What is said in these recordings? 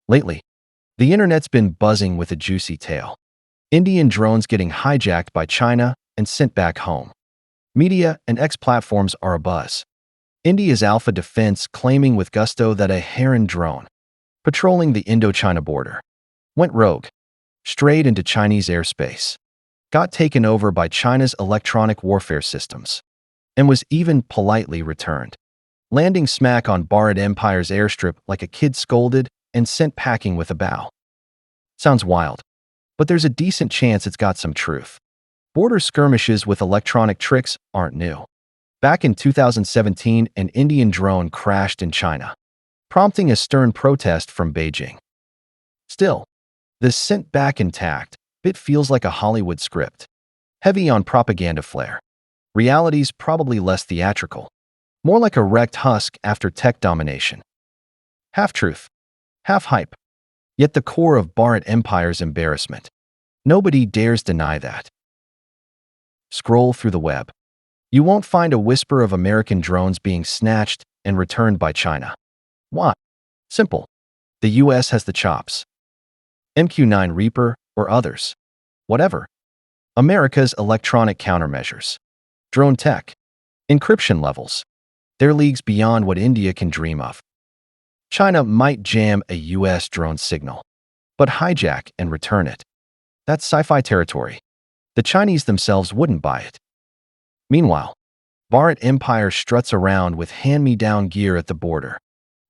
Lately, the internet's been buzzing with a juicy tale. Indian drones getting hijacked by China and sent back home. Media and X platforms are abuzz. India's Alpha Defense claiming with gusto that a Heron drone, patrolling the Indochina border, went rogue, strayed into Chinese airspace, got taken over by China's electronic warfare systems, and was even politely returned, landing smack on Bharat Empire's airstrip like a kid scolded and sent packing with a bow. Sounds wild, but there's a decent chance it's got some truth. Border skirmishes with electronic tricks aren't new. Back in 2017, an Indian drone crashed in China, prompting a stern protest from Beijing. Still, this sent back intact bit feels like a Hollywood script, heavy on propaganda flair. Reality's probably less theatrical, more like a wrecked husk after tech domination. Half truth, half hype, yet the core of Bharat Empire's embarrassment. Nobody dares deny that. Scroll through the web. You won't find a whisper of American drones being snatched and returned by China. Why? Simple. The US has the chops. MQ-9 Reaper or others. Whatever. America's electronic countermeasures. Drone tech. Encryption levels. They're leagues beyond what India can dream of. China might jam a US drone signal, but hijack and return it. That's sci-fi territory. The Chinese themselves wouldn't buy it. Meanwhile, Bharat Empire struts around with hand-me-down gear at the border,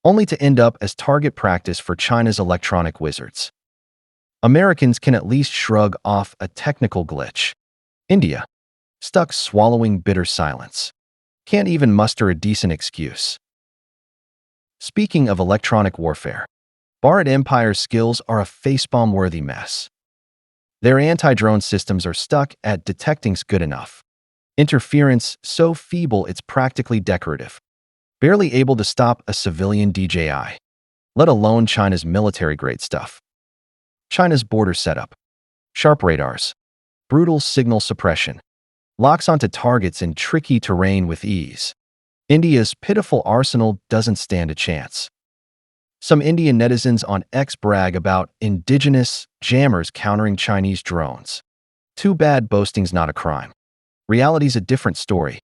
only to end up as target practice for China's electronic wizards. Americans can at least shrug off a technical glitch. India, stuck swallowing bitter silence, can't even muster a decent excuse. Speaking of electronic warfare, Bharat Empire's skills are a facepalm-worthy mess. Their anti-drone systems are stuck at detecting's good enough. Interference so feeble it's practically decorative, barely able to stop a civilian DJI, let alone China's military-grade stuff. China's border setup, sharp radars, brutal signal suppression, locks onto targets in tricky terrain with ease. India's pitiful arsenal doesn't stand a chance. Some Indian netizens on X brag about indigenous jammers countering Chinese drones. Too bad boasting's not a crime. Reality's a different story.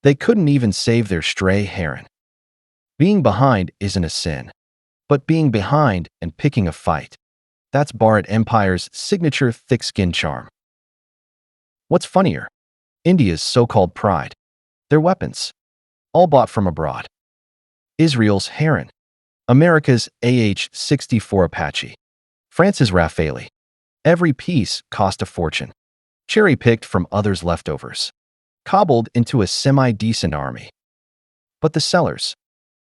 They couldn't even save their stray heron. Being behind isn't a sin, but being behind and picking a fight, that's Bharat Empire's signature thick-skin charm. What's funnier? India's so-called pride. Their weapons, all bought from abroad. Israel's Heron, America's AH-64 Apache, France's Rafale. Every piece cost a fortune, cherry-picked from others' leftovers, cobbled into a semi-decent army. But the sellers,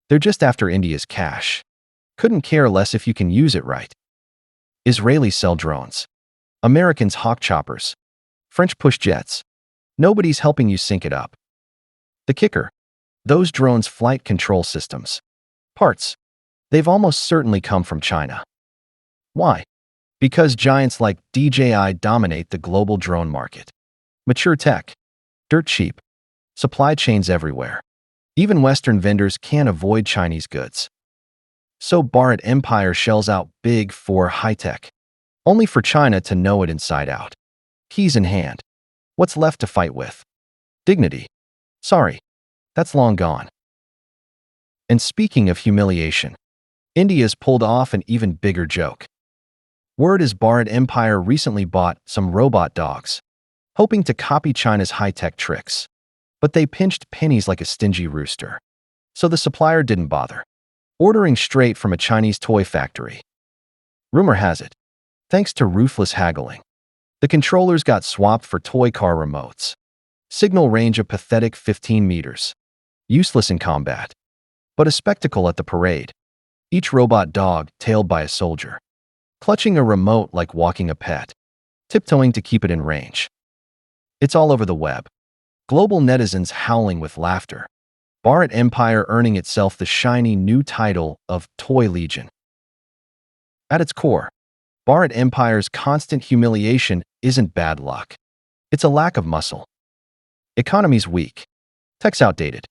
they're just after India's cash. Couldn't care less if you can use it right. Israelis sell drones. Americans hawk choppers. French push jets. Nobody's helping you sync it up. The kicker, those drones' flight control systems, parts, they've almost certainly come from China. Why? Because giants like DJI dominate the global drone market. Mature tech, dirt cheap, supply chains everywhere. Even Western vendors can't avoid Chinese goods. So Bharat Empire shells out big for high-tech, only for China to know it inside out. Keys in hand. What's left to fight with? Dignity. Sorry, that's long gone. And speaking of humiliation, India's pulled off an even bigger joke. Word is Bharat Empire recently bought some robot dogs, hoping to copy China's high-tech tricks. But they pinched pennies like a stingy rooster. So the supplier didn't bother, ordering straight from a Chinese toy factory. Rumor has it, thanks to ruthless haggling, the controllers got swapped for toy car remotes. Signal range a pathetic 15 meters. Useless in combat, but a spectacle at the parade. Each robot dog tailed by a soldier, clutching a remote like walking a pet, tiptoeing to keep it in range. It's all over the web. Global netizens howling with laughter. Bharat Empire earning itself the shiny new title of Toy Legion. At its core, Bharat Empire's constant humiliation isn't bad luck. It's a lack of muscle. Economy's weak. Tech's outdated.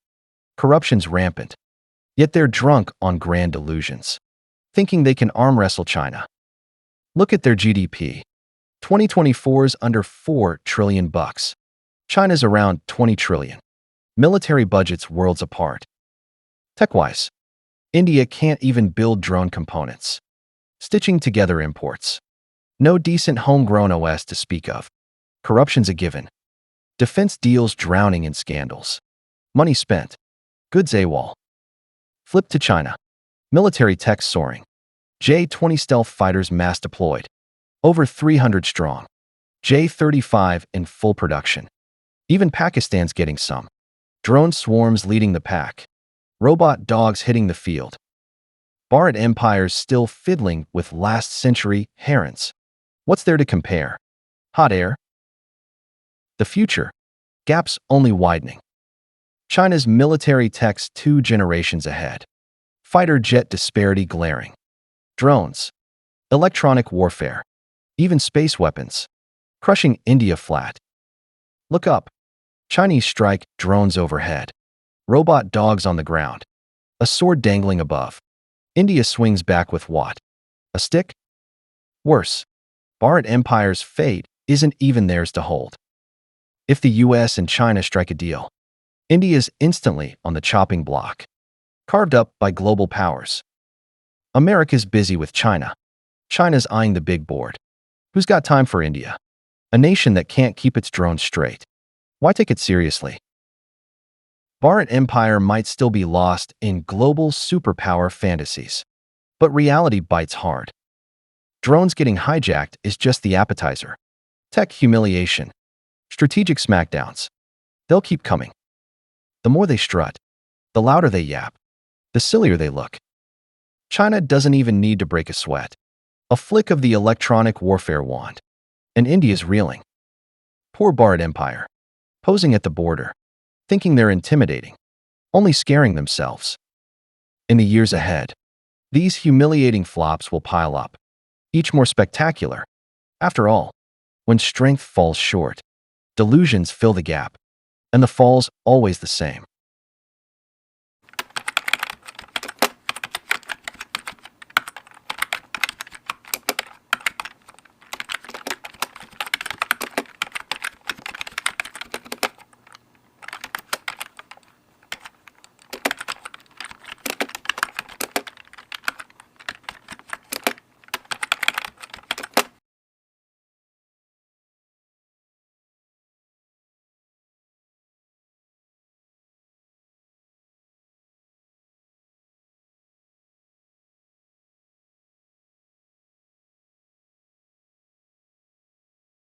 Corruption's rampant. Yet they're drunk on grand illusions. thinking they can arm wrestle China. Look at their GDP. 2024's under $4 trillion bucks. China's around 20 trillion. Military budgets worlds apart. Tech-wise, India can't even build drone components. Stitching together imports. No decent homegrown OS to speak of. Corruption's a given. Defense deals drowning in scandals. Money spent. Goods AWOL. Flip to China. Military tech soaring. J-20 stealth fighters mass deployed. Over 300 strong. J-35 in full production. Even Pakistan's getting some. Drone swarms leading the pack. Robot dogs hitting the field. Bharat Empire's still fiddling with last-century herons. What's there to compare? Hot air? The future. Gaps only widening. China's military tech's 2 generations ahead. Fighter jet disparity glaring. Drones. Electronic warfare. Even space weapons. Crushing India flat. Look up. Chinese strike drones overhead. Robot dogs on the ground. A sword dangling above. India swings back with what? A stick? Worse. Bharat Empire's fate isn't even theirs to hold. If the US and China strike a deal, India's instantly on the chopping block. Carved up by global powers. America's busy with China. China's eyeing the big board. Who's got time for India? A nation that can't keep its drones straight. Why take it seriously? Bharat Empire might still be lost in global superpower fantasies. But reality bites hard. Drones getting hijacked is just the appetizer. Tech humiliation. Strategic smackdowns. They'll keep coming. The more they strut, the louder they yap, the sillier they look. China doesn't even need to break a sweat. A flick of the electronic warfare wand. And India's reeling. Poor Bharat Empire. Posing at the border. Thinking they're intimidating. Only scaring themselves. In the years ahead, these humiliating flops will pile up. Each more spectacular. After all, when strength falls short, delusions fill the gap. And the fall's always the same.